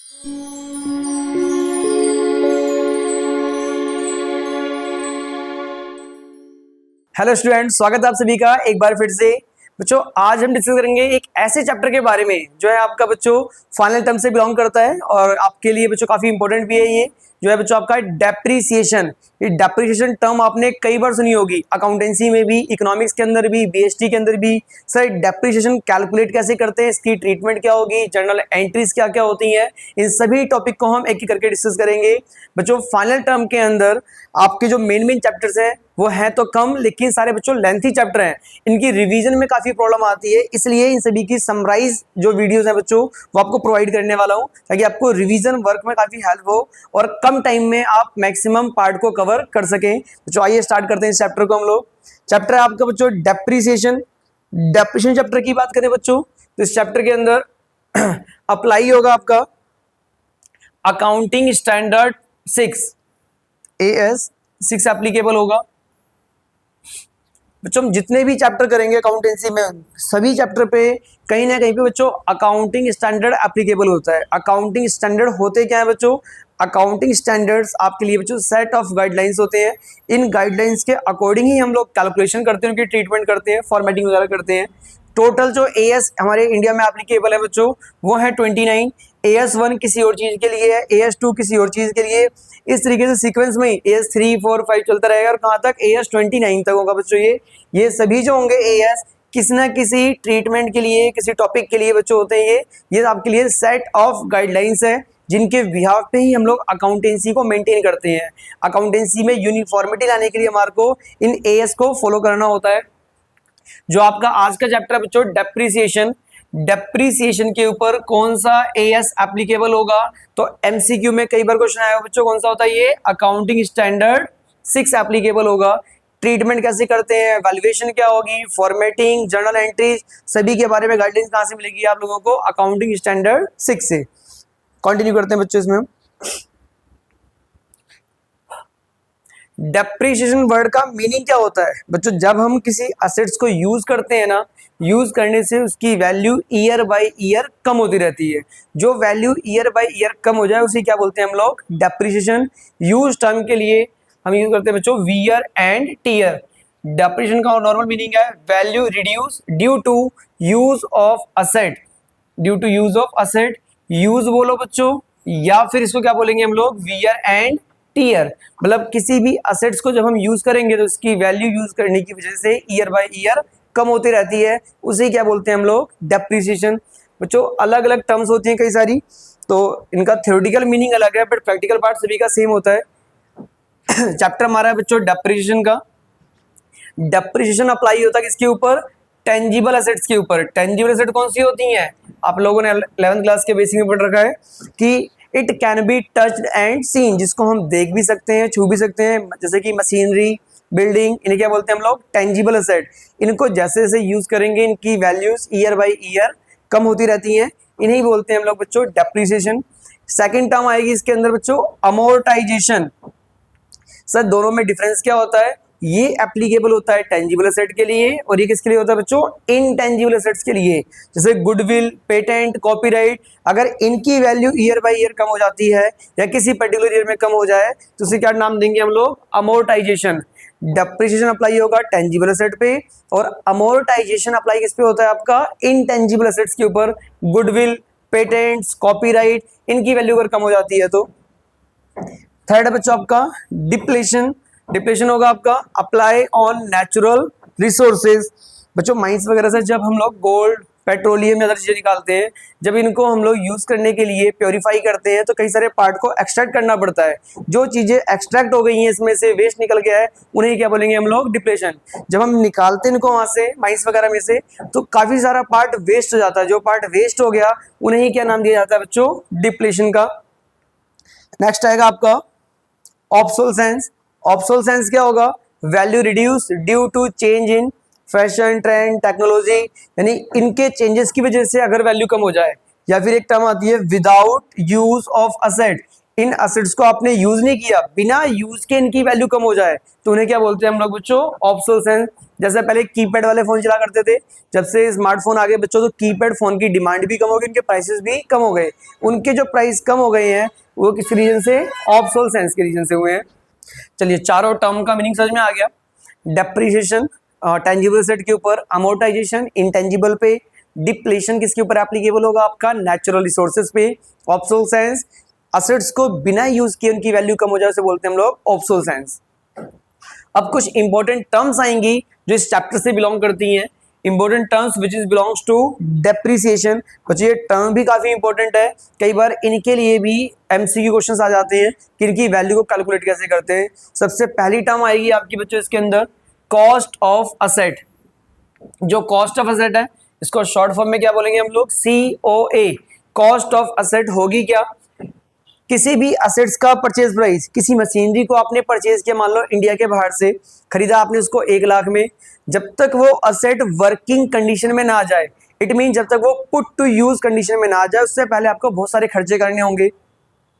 Hello student, स्वागत है आप सभी का एक बार फिर से। बच्चों, आज हम डिस्कस करेंगे एक ऐसे चैप्टर के बारे में जो है आपका बच्चों फाइनल टर्म से बिलोंग करता है और आपके लिए बच्चों काफी इंपॉर्टेंट भी है। ये जो है बच्चों आपका डेप्रीसिएशन। ये डेप्रीसिएशन टर्म आपने कई बार सुनी होगी, अकाउंटेंसी में भी, इकोनॉमिक्स के अंदर भी, बीएसटी के अंदर भी। सर, डेप्रीसिएशन कैलकुलेट कैसे करते हैं, इसकी ट्रीटमेंट क्या होगी, जर्नल एंट्रीज क्या क्या होती हैं, इन सभी टॉपिक को हम एक एक करके डिस्कस करेंगे। बच्चों, फाइनल टर्म के अंदर आपके जो मेन चैप्टर्स हैं वो है तो कम, लेकिन सारे बच्चों लेंथी चैप्टर हैं। इनकी रिवीजन में काफी प्रॉब्लम आती है, इसलिए इन सभी की समराइज जो वीडियोस हैं बच्चों वो आपको प्रोवाइड करने वाला हूं, ताकि आपको रिवीजन वर्क में काफी हेल्प हो और कम टाइम में आप मैक्सिमम पार्ट को कवर कर सकें। बच्चों, आइए स्टार्ट करते हैं इस चैप्टर को हम लोग। चैप्टर है आपका बच्चों डेप्रीसिएशन। डेप्रीसिएशन चैप्टर की बात करें बच्चों तो इस चैप्टर के अंदर अप्लाई होगा आपका अकाउंटिंग स्टैंडर्ड 6, AS 6 एप्लीकेबल होगा। बच्चों, हम जितने भी चैप्टर करेंगे अकाउंटेंसी में, सभी चैप्टर पे कहीं ना कहीं पे बच्चों अकाउंटिंग स्टैंडर्ड एप्लीकेबल होता है। अकाउंटिंग स्टैंडर्ड होते क्या है बच्चों? अकाउंटिंग स्टैंडर्ड्स आपके लिए बच्चों सेट ऑफ गाइडलाइंस होते हैं। इन गाइडलाइंस के अकॉर्डिंग ही हम लोग कैलकुलेशन करते हैं, उनकी ट्रीटमेंट करते हैं, फॉर्मेटिंग वगैरह करते हैं। टोटल जो AS हमारे इंडिया में एप्लीकेबल है बच्चों वो है 29। AS1 किसी और चीज के लिए है, AS2 किसी और चीज के लिए। इस तरीके से सीक्वेंस में AS3, 4, 5 चलता रहेगा और कहाँ तक AS29 तक होगा बच्चों। ये सभी जो होंगे AS किसी ना किसी ट्रीटमेंट के लिए, किसी टॉपिक के लिए बच्चों होते हैं। ये आपके लिए सेट ऑफ गाइडलाइंस है जिनके बिहाफ पे ही हम लोग अकाउंटेंसी को मेंटेन करते हैं। अकाउंटेंसी में यूनिफॉर्मिटी लाने के लिए हमारे को इन AS को फॉलो करना होता है। जो आपका आज का चैप्टर है बच्चों डेप्रीसिएशन, डेप्रीसिएशन के ऊपर कौन सा AS एप्लीकेबल होगा? तो MCQ में कई बार क्वेश्चन आया बच्चों, कौन सा होता है ये? अकाउंटिंग स्टैंडर्ड 6 एप्लीकेबल होगा। ट्रीटमेंट कैसे करते हैं, वैल्यूएशन क्या होगी, फॉर्मेटिंग, जर्नल एंट्रीज, सभी के बारे में गाइडेंस कहां से मिलेगी आप लोगों को? अकाउंटिंग स्टैंडर्ड 6 से। कंटिन्यू करते हैं बच्चों इसमें। डेप्रीसिएशन वर्ड का मीनिंग क्या होता है बच्चों? जब हम किसी असेट्स को यूज करते हैं ना, यूज करने से उसकी वैल्यू ईयर बाय ईयर कम होती रहती है। जो वैल्यू ईयर बाय ईयर कम हो जाए उसे क्या बोलते हैं हम लोग? डेप्रीसिएशन। यूज टर्म के लिए हम यूज करते हैं बच्चों वियर एंड टीयर। डेप्रीसिएशन का नॉर्मल मीनिंग है value reduce due to use of asset. Due to use of asset, use बोलो बच्चों, या फिर इसको क्या बोलेंगे हम लोग? Wear and tear. मतलब किसी भी असेट्स को जब हम यूज करेंगे तो उसकी वैल्यू यूज करने की वजह से ईयर बाय ईयर कम होती रहती है, उसे क्या बोलते हैं हम लोग? डेप्रीसिएशन। बच्चों, अलग अलग टर्म्स होती हैं कई सारी, तो इनका थ्योरेटिकल मीनिंग अलग है बट प्रैक्टिकल पार्ट सभी का सेम होता है। चैप्टर हमारा है बच्चों डेप्रीसिएशन का। डेप्रीसिएशन अप्लाई होता है किसके ऊपर? टेंजिबल असेट्स के ऊपर। टेंजिबल असेट कौन सी होती हैं? आप लोगों ने 11th क्लास के बेसिक में पढ़ रखा है कि it can be touched and seen, जिसको हम देख भी सकते हैं, छू भी सकते हैं, जैसे कि मशीनरी, बिल्डिंग, इन्हें क्या बोलते हैं हम लोग? Tangible asset. इनको जैसे जैसे यूज करेंगे इनकी वैल्यूज ईयर बाय ईयर कम होती रहती हैं, इन्हें बोलते हैं हम लोग बच्चों डेप्रीसिएशन। सेकंड टर्म आएगी इसके अंदर बच्चों अमोर्टाइजेशन। सर, दोनों में डिफरेंस क्या होता है? ये एप्लीकेबल होता है टेंजिबल एसेट के लिए और ये किसके लिए होता है बच्चों? इनटेंजिबल एसेट्स के लिए, जैसे गुडविल, पेटेंट, कॉपीराइट। अगर इनकी वैल्यू ईयर बाय ईयर कम हो जाती है या किसी पर्टिकुलर ईयर में कम हो जाए तो उसे क्या नाम देंगे हम लोग? अमोर्टाइजेशन। डेप्रीसिएशन अप्लाई होगा टेंजिबल एसेट पे और अमोर्टाइजेशन अप्लाई किस पे होता है आपका? इनटेंजिबल एसेट्स के ऊपर। गुडविल, पेटेंट्स, कॉपीराइट, इनकी वैल्यू अगर कम हो जाती है तो। थर्ड है बच्चों आपका डिप्लेशन। डिप्लेशन होगा आपका अप्लाई ऑन नेचुरल रिसोर्सेज। बच्चों, माइंस वगैरह से जब हम लोग गोल्ड, पेट्रोलियम या अदर चीजें निकालते हैं, जब इनको हम लोग यूज करने के लिए प्योरीफाई करते हैं तो कई सारे पार्ट को एक्सट्रैक्ट करना पड़ता है। जो चीजें एक्सट्रैक्ट हो गई हैं, इसमें से वेस्ट निकल गया है, उन्हें क्या बोलेंगे हम लोग? डिप्लेशन। जब हम निकालते हैं इनको वहां से, माइंस वगैरह में से, तो काफी सारा पार्ट वेस्ट हो जाता है। जो पार्ट वेस्ट हो गया उन्हें ही क्या नाम दिया जाता है बच्चों? डिप्लेशन का। नेक्स्ट आएगा आपका ऑब्सोलेसेंस। ऑब्सोलेसेंस क्या होगा? Value reduce due to change in fashion, trend, technology, यानी इनके चेंजेस की वजह से अगर वैल्यू कम हो जाए। या फिर एक टर्म आती है without use of asset. In assets को आपने यूज नहीं किया, बिना यूज के इनकी वैल्यू कम हो जाए तो उन्हें क्या बोलते हैं हम लोग बच्चों? ऑब्सोलेसेंस। जैसे पहले कीपैड वाले फोन चला करते थे, जब से स्मार्टफोन आ गए बच्चों तो कीपैड फोन की डिमांड भी कम हो गई, उनके प्राइसेस भी कम हो गए। उनके जो प्राइस कम हो गए हैं वो किस रीजन से? ऑब्सोलेसेंस के रीजन से हुए हैं। चलिए चारों टर्म का मीनिंग समझ में आ गया। डेप्रिसिएशन टेंजिबल एसेट के ऊपर, अमोर्टाइजेशन इंटेंजिबल पे, डिप्लेशन किसके ऊपर एप्लीकेबल होगा? आपका नेचुरल रिसोर्सेज पे। ऑब्सोलेसेंस असेट्स को बिना यूज किए उनकी वैल्यू कम हो जाए उसे बोलते हैं हम लोग ऑब्सोलेसेंस। अब कुछ इंपॉर्टेंट टर्म्स आएंगी जो इस चैप्टर से बिलोंग करती हैं। Important terms which is belongs to depreciation. बच्चों ये टर्म भी काफी इंपॉर्टेंट है, कई बार इनके लिए भी एमसीक्यू क्वेश्चंस आ जाते हैं कि इनकी वैल्यू को कैलकुलेट कैसे करते हैं। सबसे पहली टर्म आएगी आपकी बच्चों इसके अंदर कॉस्ट ऑफ असेट। जो कॉस्ट ऑफ असेट है इसको शॉर्ट फॉर्म में क्या बोलेंगे हम लोग? COA। कॉस्ट ऑफ असेट होगी क्या? किसी भी असेट्स का परचेज प्राइस, किसी मशीनरी को आपने परचेज किया, मान लो इंडिया के बाहर से खरीदा आपने उसको 1 लाख में, जब तक वो असेट वर्किंग कंडीशन में ना आ जाए, इट मीन जब तक वो पुट टू यूज कंडीशन में ना आ जाए, उससे पहले आपको बहुत सारे खर्चे करने होंगे,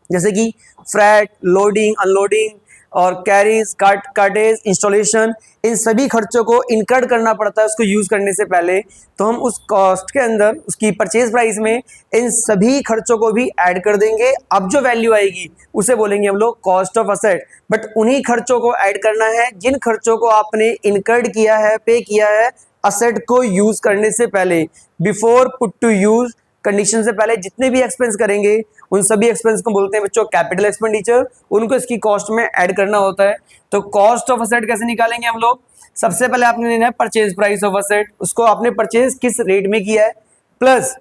जैसे कि फ्रैट, लोडिंग, अनलोडिंग और कैरीज, कार्टेज, इंस्टॉलेशन। इन सभी खर्चों को इनकर्ड करना पड़ता है उसको यूज करने से पहले। तो हम उस कॉस्ट के अंदर, उसकी परचेज प्राइस में इन सभी खर्चों को भी ऐड कर देंगे। अब जो वैल्यू आएगी उसे बोलेंगे हम लोग कॉस्ट ऑफ असेट। बट उन्हीं खर्चों को ऐड करना है जिन खर्चों को आपने इनकर्ड किया है, पे किया है असेट को यूज करने से पहले, before put to use condition से पहले जितने भी एक्सपेंस करेंगे उन सभी एक्सपेंस को बोलते हैं बच्चों कैपिटल एक्सपेंडिचर। उनको इसकी कॉस्ट में ऐड करना होता है। तो कॉस्ट ऑफ असेट कैसे निकालेंगे हम लोग? सबसे पहले आपने लेना है परचेज प्राइस ऑफ असेट, उसको आपने परचेज किस रेट में किया है, प्लस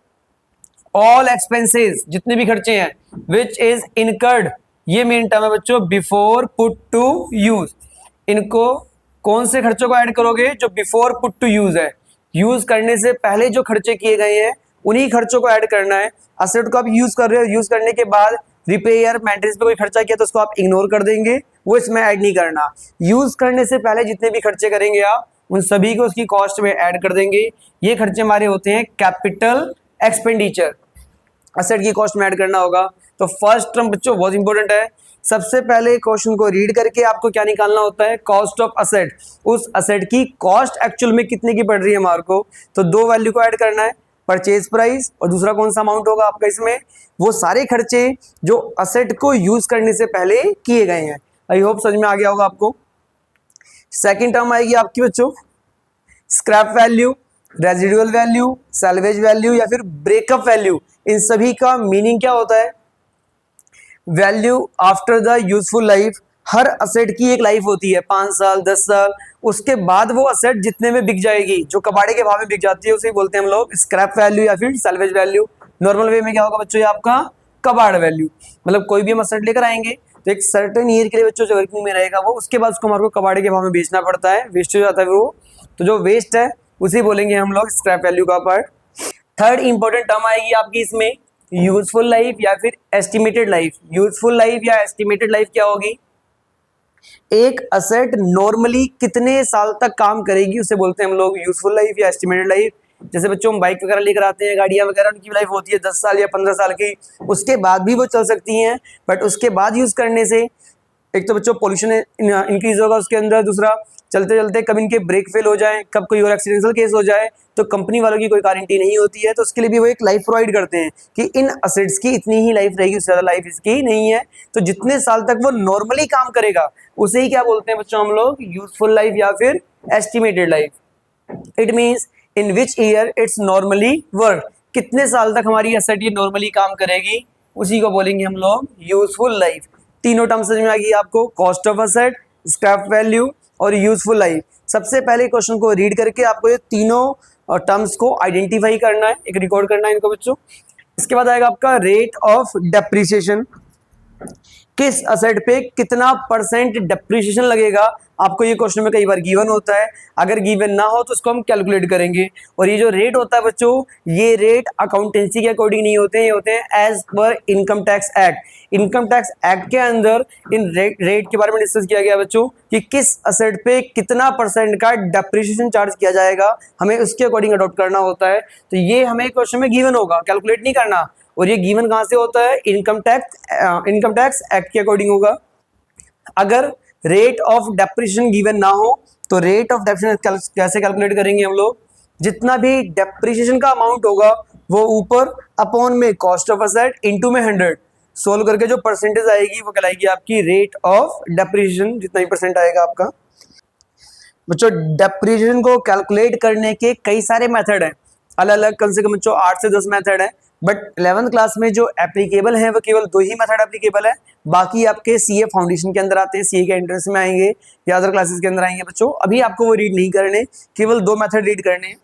ऑल एक्सपेंसेस, जितने भी खर्चे हैं, विच इज इनकर्ड, ये मेन टर्म है बच्चों, बिफोर पुट टू यूज। इनको कौन से खर्चों को ऐड करोगे? जो बिफोर पुट टू यूज है, यूज करने से पहले जो खर्चे किए गए हैं उन्हीं खर्चों को ऐड करना है। असेट को आप यूज कर रहे हो, यूज करने के बाद रिपेयर, मेंटेनेंस पे कोई खर्चा किया तो उसको आप इग्नोर कर देंगे, वो इसमें ऐड नहीं करना। यूज करने से पहले जितने भी खर्चे करेंगे आप उन सभी को उसकी कॉस्ट में ऐड कर देंगे। ये खर्चे हमारे होते हैं कैपिटल एक्सपेंडिचर, असेट की कॉस्ट में ऐड करना होगा। तो फर्स्ट टर्म बच्चों बहुत इंपॉर्टेंट है। सबसे पहले क्वेश्चन को रीड करके आपको क्या निकालना होता है? Cost of asset. उस असेट की कॉस्ट एक्चुअल में कितने की पड़ रही है हमारे को, तो दो वैल्यू को ऐड करना है, परचेज प्राइस और दूसरा कौन सा अमाउंट होगा आपका इसमें? वो सारे खर्चे जो असेट को यूज करने से पहले किए गए हैं। आई होप समझ में आ गया होगा आपको। सेकंड टर्म आएगी आपकी बच्चों scrap value, residual value, salvage value या फिर ब्रेकअप वैल्यू। इन सभी का मीनिंग क्या होता है? Value after the useful life. Her asset की एक लाइफ होती है 5 साल 10 साल, उसके बाद वो असेट जितने में बिक जाएगी, जो कबाड़े के भाव में बिक जाती है, उसे बोलते हैं हम लोग स्क्रैप वैल्यू या फिर सैल्वेज वैल्यू। नॉर्मल वे में क्या होगा बच्चों? ये आपका कबाड़ वैल्यू। मतलब कोई भी हम असेट लेकर आएंगे तो एक सर्टेन ईयर के लिए बच्चों जो वर्किंग में रहेगा वो, उसके बाद उसको हमारे को कबाड़े के भाव में बेचना पड़ता है, वेस्ट हो जाता है वो। तो जो वेस्ट है उसे बोलेंगे हम लोग स्क्रैप वैल्यू का पार्ट। थर्ड इंपॉर्टेंट टर्म आएगी आपकी इसमें यूजफुल लाइफ या फिर एस्टिमेटेड लाइफ। यूजफुल लाइफ या एस्टिमेटेड लाइफ क्या होगी? एक असेट नॉर्मली कितने साल तक काम करेगी उसे बोलते हैं हम लोग यूजफुल लाइफ या एस्टिमेटेड लाइफ। जैसे बच्चों हम बाइक वगैरह लेकर आते हैं, गाड़ियां वगैरह, उनकी लाइफ होती है 10 साल या 15 साल की, उसके बाद भी वो चल सकती हैं। बट उसके बाद यूज करने से एक तो बच्चों पोल्यूशन इंक्रीज होगा उसके अंदर, दूसरा चलते चलते कब इनके ब्रेक फेल हो जाए, कब कोई और एक्सीडेंटल केस हो जाए तो कंपनी वालों की कोई गारंटी नहीं होती है। तो उसके लिए भी वो एक लाइफ प्रोवाइड करते हैं कि इन असेट्स की इतनी ही लाइफ रहेगी, उससे ज़्यादा लाइफ इसकी नहीं है। तो जितने साल तक वो नॉर्मली काम करेगा उसे ही क्या बोलते हैं बच्चों हम लोग? यूजफुल लाइफ या फिर estimated life. It means in which year it's normally work. कितने साल तक हमारी असेट ये नॉर्मली काम करेगी उसी को बोलेंगे हम लोग यूजफुल लाइफ। तीनों टर्म समझ में आ गई आपको? Cost of asset, scrap value और यूजफुल लाइफ। सबसे पहले क्वेश्चन को रीड करके आपको ये तीनों टर्म्स को आइडेंटिफाई करना है, एक रिकॉर्ड करना है इनको बच्चों। इसके बाद आएगा आपका रेट ऑफ डेप्रिसिएशन। किस असेट पे कितना % डेप्रिसिएशन लगेगा, आपको ये क्वेश्चन में कई बार गिवन होता है। अगर गिवन ना हो तो उसको हम कैलकुलेट करेंगे। और ये जो रेट होता है बच्चों, ये रेट अकाउंटेंसी के अकॉर्डिंग नहीं होते हैं, ये होते हैं as per income tax act. Income tax act के अंदर इन रेट के बारे में डिस्कस किया गया बच्चों कि किस असेट पे कितना % का डेप्रिसिएशन चार्ज किया जाएगा, हमें उसके अकॉर्डिंग अडॉप्ट करना होता है। तो ये हमें क्वेश्चन में गिवन होगा, कैलकुलेट नहीं करना। और ये गिवन कहाँ से होता है, इनकम टैक्स एक्ट के अकॉर्डिंग होगा। अगर रेट ऑफ डेप्रिसिएशन गिवन ना हो तो रेट ऑफ डेप्रिसिएशन कैसे कैलकुलेट करेंगे हम लोग, जितना भी डेप्रिसिएशन का अमाउंट होगा वो ऊपर अपॉन में कॉस्ट ऑफ असेट इनटू में 100 सोल्व करके जो परसेंटेज आएगी वो कहलाएगी आपकी रेट ऑफ डेप्रिसिएशन, जितना भी परसेंट आएगा आपका। बच्चों डेप्रिसिएशन को कैलकुलेट करने के कई सारे मेथड हैं, अलग अलग कम से कम बच्चों 8 से 10 मेथड है, बट 11th क्लास में जो एप्लीकेबल है वो केवल 2 ही मेथड एप्लीकेबल है। बाकी आपके सीए फाउंडेशन के अंदर आते हैं, सीए के एंट्रेंस में आएंगे या अदर क्लासेस के अंदर आएंगे। बच्चों अभी आपको वो रीड नहीं करने, केवल 2 मेथड रीड करने हैं।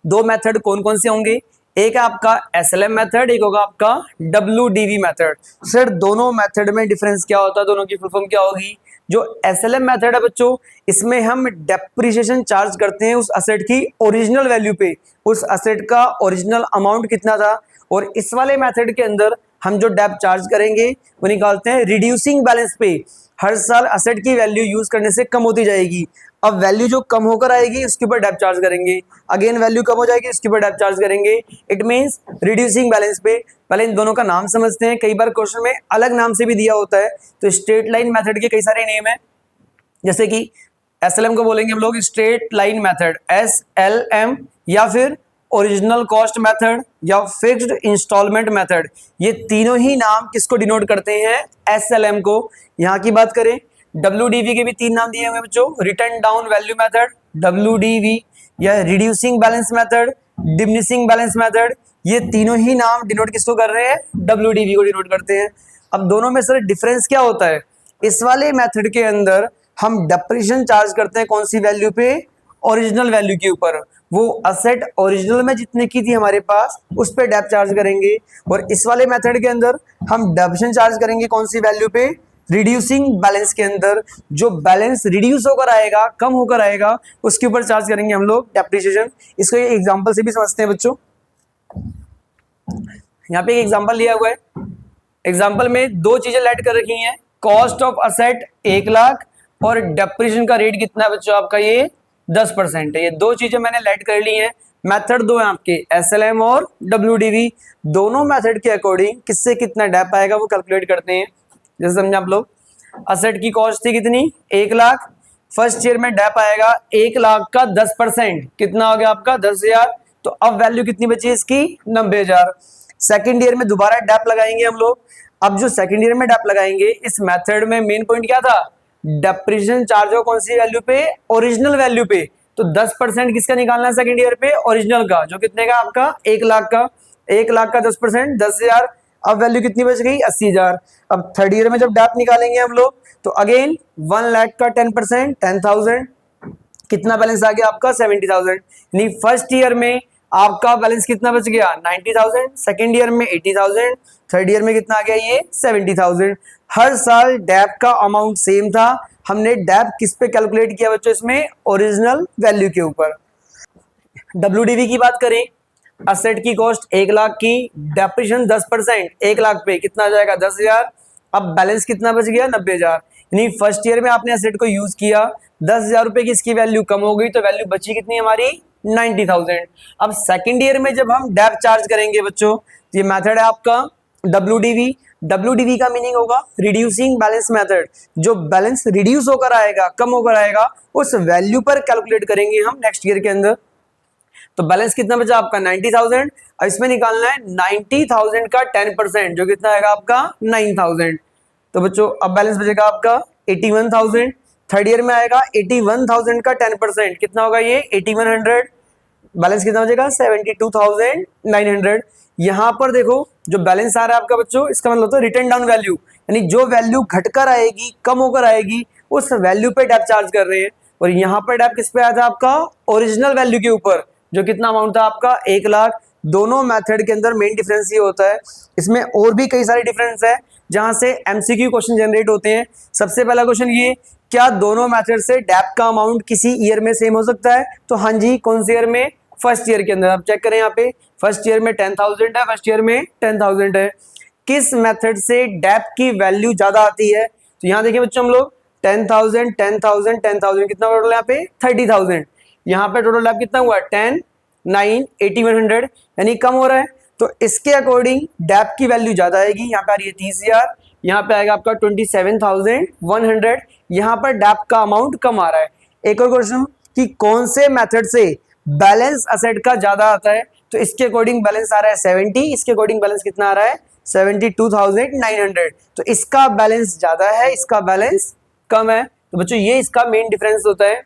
2 मेथड कौन कौन से होंगे, एक है आपका एसएलएम मेथड, एक होगा आपका डब्ल्यूडीवी मेथड। सर दोनों मेथड में डिफरेंस क्या होता है, दोनों की फुल फॉर्म क्या होगी। जो एसएलएम मेथड है बच्चों, इसमें हम डेप्रिसिएशन चार्ज करते हैं उस असेट की ओरिजिनल वैल्यू पे, उस असेट का ओरिजिनल अमाउंट कितना था, और इस वाले मेथड के अंदर हम जो डेप चार्ज करेंगे वो निकालते हैं रिड्यूसिंग बैलेंस पे। हर साल असेट की वैल्यू यूज करने से कम होती जाएगी, अब वैल्यू जो कम होकर आएगी उसके ऊपर डेप चार्ज करेंगे, अगेन वैल्यू कम हो जाएगी उसके ऊपर डेप चार्ज करेंगे। इट मींस रिड्यूसिंग बैलेंस पे। पहले इन दोनों का नाम समझते हैं, कई बार क्वेश्चन में अलग नाम से भी दिया होता है। तो स्ट्रेट लाइन मेथड के कई सारे नेम है, जैसे कि एसएलएम को बोलेंगे हम लोग स्ट्रेट लाइन मेथड एसएलएम, या फिर ओरिजिनल कॉस्ट मेथड, या फिक्स्ड इंस्टॉलमेंट मेथड। ये तीनों ही नाम किसको डिनोट करते हैं, एसएलएम को। यहाँ की बात करें डब्ल्यूडीवी के भी 3 नाम दिए हुए बच्चों, written down value method WDV, या reducing balance method, diminishing balance method. ये तीनों ही नाम डिनोट किसको कर रहे हैं, डब्ल्यूडीवी को डिनोट करते हैं। अब दोनों में सर डिफरेंस क्या होता है, इस वाले मेथड के अंदर हम डेप्रिसिएशन चार्ज करते हैं कौन सी वैल्यू पे, ओरिजिनल वैल्यू के ऊपर। वो असेट ओरिजिनल में जितने की थी हमारे पास उस पे डेप चार्ज करेंगे, और इस वाले मेथड के अंदर हम डेप्रिसिएशन चार्ज करेंगे कौन सी वैल्यू पे, रिड्यूसिंग बैलेंस के अंदर। जो बैलेंस रिड्यूस होकर आएगा, कम होकर आएगा, उसके ऊपर चार्ज करेंगे हम लोग डेप्रिसिएशन। इसको एक एग्जांपल से भी समझते हैं बच्चों। यहाँ पे एक एग्जांपल लिया हुआ है, एग्जांपल में 2 चीजें लेट कर रखी हैं, कॉस्ट ऑफ असेट 1 लाख और डेप्रिसिएशन का रेट कितना है बच्चों आपका, ये 10% है। ये 2 चीजें मैंने लेट कर ली हैं। मेथड 2 है आपके एसएलएम और डब्ल्यूडीवी। दोनों मेथड के अकॉर्डिंग किससे कितना डेप आएगा वो कैलकुलेट करते हैं। जैसे समझे आप लोग, असेट की कॉस्ट थी कितनी, 1 लाख, फर्स्ट ईयर में डेप आएगा 1 लाख का 10%, कितना हो गया आपका 10,000। तो अब वैल्यू कितनी बची इसकी, 90,000। सेकेंड ईयर में दोबारा डेप लगाएंगे हम लोग। अब जो सेकेंड ईयर में डेप लगाएंगे, इस मेथड में मेन पॉइंट क्या था, डेप्रिसिएशन चार्ज हो कौन सी वैल्यू पे, ओरिजिनल वैल्यू पे। तो 10% किसका निकालना है सेकेंड ईयर पे, ओरिजिनल का, जो कितने का आपका 1 लाख का, 1 लाख का 10% 10,000। अब वैल्यू कितनी बच गई, 80,000। अब थर्ड ईयर में जब डेप निकालेंगे हम लोग, तो अगेन 1 लाख का 10% 10,000, कितना बैलेंस आ गया आपका 70,000। यानी फर्स्ट ईयर में आपका बैलेंस कितना बच गया 90,000, सेकेंड ईयर में 80,000, थर्ड ईयर में कितना आ गया ये 70,000। हर साल डेप का अमाउंट सेम था, हमने डेप किस पे कैलकुलेट किया बच्चों, इसमें ओरिजिनल वैल्यू के ऊपर। डब्ल्यूडीवी की बात करें, असेट की कॉस्ट 1 लाख की, डेप्रिसिएशन 10%, 1 लाख पे कितना आ जाएगा 10,000। अब बैलेंस कितना बच गया 90,000। यानी फर्स्ट ईयर में आपने असेट को यूज किया, 10,000 रुपए की इसकी वैल्यू कम हो गई, तो वैल्यू बची कितनी हमारी 90,000। अब सेकेंड ईयर में जब हम डेप चार्ज करेंगे बच्चों, ये मेथड है आपका डब्ल्यूडीवी। डब्ल्यूडीवी का मीनिंग होगा रिड्यूसिंग बैलेंस मेथड। जो बैलेंस रिड्यूस होकर आएगा, कम होकर आएगा, उस वैल्यू पर कैलकुलेट करेंगे हम नेक्स्ट ईयर के अंदर। तो बैलेंस कितना बचा आपका 90,000। अब इसमें निकालना है 90,000 का 10%, जो कितना आएगा आपका 9,000। तो बच्चों अब बैलेंस बचेगा आपका 81,000। थर्ड ईयर में आएगा 81,000 का 10%, कितना होगा ये 8100। बैलेंस कितना बचेगा 72,900। यहाँ पर देखो जो बैलेंस आ रहा है आपका बच्चों, इसका मतलब होता है रिटर्न डाउन वैल्यू, यानी जो वैल्यू घटकर आएगी, कम होकर आएगी, उस वैल्यू पे डेप चार्ज कर रहे हैं। और यहाँ पर डेप किस पे आया था आपका, ओरिजिनल वैल्यू के ऊपर, जो कितना अमाउंट था आपका 1 लाख। दोनों मेथड के अंदर मेन डिफरेंस ये होता है। इसमें और भी कई सारे डिफरेंस है जहां से एमसीक्यू क्वेश्चन जनरेट होते हैं। सबसे पहला क्वेश्चन ये, क्या दोनों मेथड से डेप का अमाउंट किसी ईयर में सेम हो सकता है, तो हाँ जी, कौन से ईयर में, फर्स्ट ईयर के अंदर। आप चेक करें यहाँ पे, फर्स्ट ईयर में 10,000 है, फर्स्ट ईयर में 10,000 है। किस मेथड से डेप की वैल्यू ज्यादा आती है, तो यहाँ देखिए बच्चों हम लोग 10,000 10,000 10,000, कितना टोटल यहाँ पे 30,000। यहाँ पे टोटल डेप कितना हुआ 10 9 8100, यानी कम हो रहा है। तो इसके अकॉर्डिंग डेप की वैल्यू ज्यादा आएगी, यहाँ पे आ रही है 30,000, यहाँ पे आएगा आपका 27,100, यहाँ पर डेप का अमाउंट कम आ रहा है। एक और क्वेश्चन कि कौन से मेथड से बैलेंस असेट का ज्यादा आता है, तो इसके अकॉर्डिंग बैलेंस आ रहा है 70, इसके अकॉर्डिंग बैलेंस कितना आ रहा है 72,900, तो इसका बैलेंस ज्यादा है, इसका बैलेंस कम है। तो बच्चों ये इसका मेन डिफरेंस होता है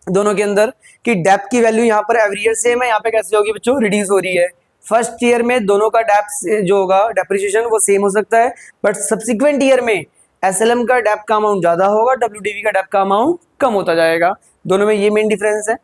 दोनों के अंदर कि डेप की वैल्यू यहाँ पर एवरी ईयर सेम है, यहाँ पे कैसे होगी बच्चों, रिड्यूस हो रही है। फर्स्ट ईयर में दोनों का डेप जो होगा डेप्रिसिएशन वो सेम हो सकता है, बट सब्सिक्वेंट ईयर में एसएलएम का डेप का अमाउंट ज्यादा होगा, डब्ल्यूडीवी का डेप का अमाउंट कम होता जाएगा। दोनों में ये मेन डिफरेंस है।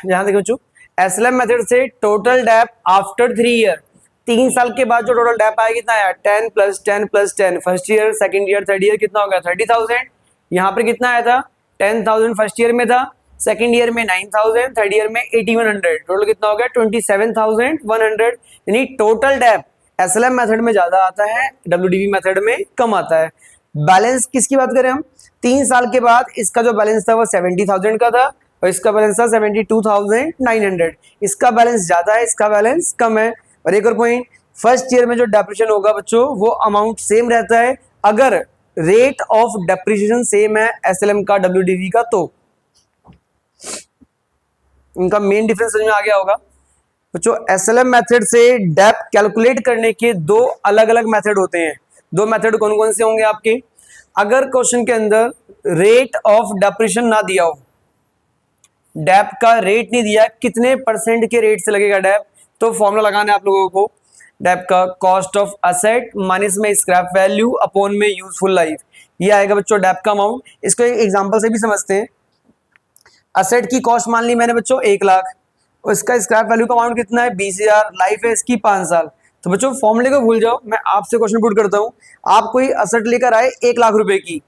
यहां देखो बच्चों, एसएलएम मेथड से टोटल डेप आफ्टर 3 ईयर, 3 साल के बाद जो टोटल डेप आया कितना आया 10 + 10 + 10, first year second year third year कितना हो गया 30,000। यहाँ पर कितना आया था 10,000 फर्स्ट ईयर में था, सेकंड ईयर में 9,000, थर्ड ईयर में 8,100, टोटल कितना हो गया 27,100। यानी टोटल डेप एसएलएम मेथड में ज्यादा आता है, डब्ल्यूडीवी मेथड में कम आता है। बैलेंस किसकी बात करें हम, 3 साल के बाद इसका जो बैलेंस था वो 70,000 का था और इसका बैलेंस था 72,900, इसका बैलेंस ज्यादा है, इसका बैलेंस कम है। और एक और पॉइंट, फर्स्ट ईयर में जो डेप्रिसिएशन होगा बच्चों वो अमाउंट सेम रहता है अगर रेट ऑफ डेप्रिसिएशन सेम है एसएलएम का डब्ल्यूडीवी का, तो इनका मेन डिफरेंस समझ में आ गया होगा बच्चों। एसएलएम मेथड से डेप कैलकुलेट करने के दो अलग अलग मेथड होते हैं। दो मेथड कौन कौन से होंगे आपके, अगर क्वेश्चन के अंदर रेट ऑफ डेप्रिसिएशन ना दिया हो, डेप का रेट नहीं दिया, कितने परसेंट के रेट से लगेगा डेप, तो फॉर्मूला लगाना है आप लोगों को, डेप का कॉस्ट ऑफ असेट माइनस में स्क्रैप वैल्यू अपॉन में यूजफुल लाइफ, ये आएगा बच्चों डेप का अमाउंट। इसको एक एग्जांपल से भी समझते हैं। असेट की कॉस्ट मान ली मैंने बच्चों 1 लाख, और इसका स्क्रैप वैल्यू का अमाउंट कितना है 20,000, लाइफ है इसकी 5 साल। तो बच्चों फॉर्मूले को भूल जाओ, मैं आपसे क्वेश्चन पुट करता हूं। आप कोई असेट लेकर आए 1 लाख रुपए की,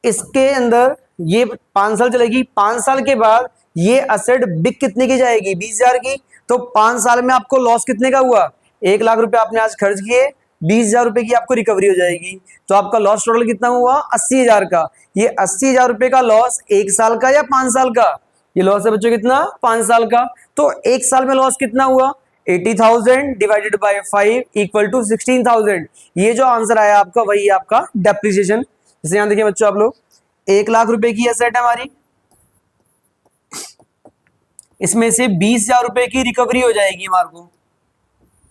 इसके अंदर ये 5 साल चलेगी, 5 साल के बाद ये असेट बिक कितने की जाएगी 20,000 की, तो 5 साल में आपको लॉस कितने का हुआ, 1 लाख रुपए आपने आज खर्च किए, 20,000 रुपए की आपको रिकवरी हो जाएगी, तो आपका लॉस टोटल कितना हुआ 80,000 का। ये 80,000 रुपए का लॉस 1 साल का या 5 साल का, ये लॉस है बच्चों कितना 5 साल का। तो 1 साल में लॉस कितना हुआ 80,000 डिवाइडेड बाय 5 इक्वल टू 16,000। ये जो आंसर आया आपका वही आपका डेप्रिसिएशन। जैसे यहां देखिए बच्चों आप लोग, 1 लाख रुपए की एसेट है हमारी, इसमें से 20,000 रुपए की रिकवरी हो जाएगी हमारे को,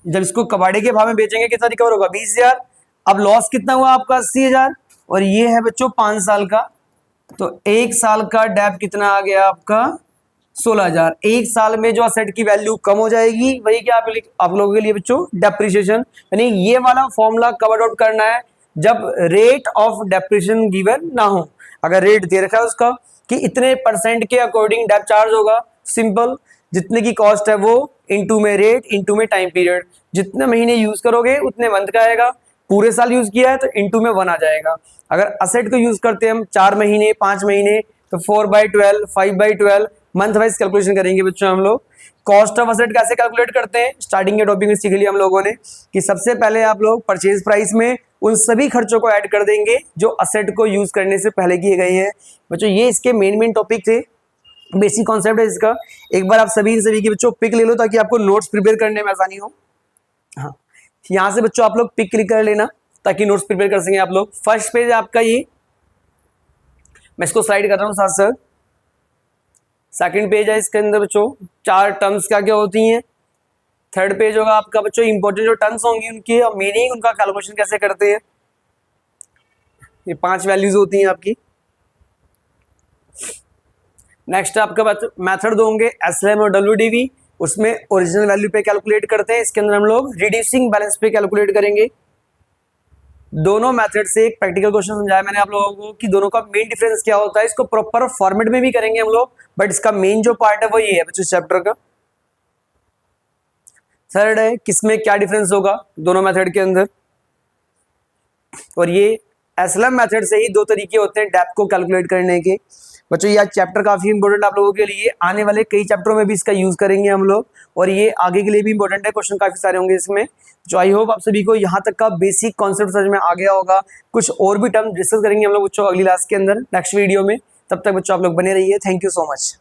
जब इसको कबाड़े के भाव में बेचेंगे कितना रिकवर होगा 20,000। अब लॉस कितना हुआ आपका 80,000, और ये है बच्चों 5 साल का, तो 1 साल का डेप कितना आ गया आपका 16,000। 1 साल में जो असेट की वैल्यू कम हो जाएगी वही क्या आप लोगों के लिए बच्चों डेप्रिसिएशन। यानी ये वाला फॉर्मूला कवर आउट करना है जब रेट ऑफ डेप्रिसिएशन गिवन ना हो। अगर रेट दे रखा है उसका कि इतने परसेंट के अकॉर्डिंग डेप चार्ज होगा, सिंपल, जितने की कॉस्ट है वो इनटू में रेट इनटू में टाइम पीरियड, जितने महीने यूज करोगे उतने मंथ का आएगा, पूरे साल यूज किया है तो इनटू में 1 आ जाएगा। अगर असेट को यूज करते हैं हम 4 महीने 5 महीने तो 4/12 5/12 मंथ वाइज कैलकुलेशन करेंगे बच्चों हम लोग। कॉस्ट ऑफ असेट कैसे कैलकुलेट करते हैं, स्टार्टिंग के टॉपिक में सीख लिया हम लोगों ने कि सबसे पहले आप लोग परचेज प्राइस में उन सभी खर्चों को ऐड कर देंगे जो असेट को यूज करने से पहले किए गए हैं। बच्चों ये इसके मेन टॉपिक थे, बेसिक कॉन्सेप्ट है इसका। एक बार आप सभी के बच्चों पिक ले लो ताकि आपको नोट्स प्रिपेयर करने में आसानी हो। हाँ, यहाँ से बच्चों आप लोग पिक क्लिक कर लेना ताकि नोट्स प्रिपेयर कर सकें आप लोग। फर्स्ट पेज आपका ये, मैं इसको स्लाइड कर रहा हूँ साथ साथ। सेकंड पेज है, इसके अंदर बच्चों 4 टर्म्स क्या क्या होती हैं। थर्ड पेज होगा आपका बच्चों इंपॉर्टेंट जो टर्म्स होंगी उनकी मीनिंग, उनका कैलकुलेशन कैसे करते हैं। ये 5 वैल्यूज होती हैं आपकी। नेक्स्ट आपका मेथड दो होंगे एसएलएम और डब्ल्यूडीवी, उसमें ओरिजिनल वैल्यू पे कैलकुलेट करते हैं। इसके अंदर हम लोग रिड्यूसिंग बैलेंस पे कैलकुलेट करेंगे। दोनों मेथड से एक प्रैक्टिकल क्वेश्चन समझाया मैंने आप लोगों को कि दोनों का मेन डिफरेंस क्या होता है। इसको प्रॉपर फॉर्मेट में भी करेंगे हम लोग, बट इसका मेन जो पार्ट है वो ये है बच्चों चैप्टर का। थर्ड है किसमें क्या डिफरेंस होगा दोनों मेथड के अंदर। और ये एसएलएम मेथड से ही 2 तरीके होते हैं डेप्थ को कैलकुलेट करने के। बच्चों ये चैप्टर काफी इंपॉर्टेंट आप लोगों के लिए, आने वाले कई चैप्टरों में भी इसका यूज करेंगे हम लोग, और ये आगे के लिए भी इंपॉर्टेंट है, क्वेश्चन काफी सारे होंगे इसमें। जो आई होप आप सभी को यहाँ तक का बेसिक कॉन्सेप्ट समझ में आ गया होगा। कुछ और भी टर्म डिस्कस करेंगे हम लोग बच्चों अगली क्लास के अंदर नेक्स्ट वीडियो में। तब तक बच्चों आप लोग बने रहिए। Thank you so much.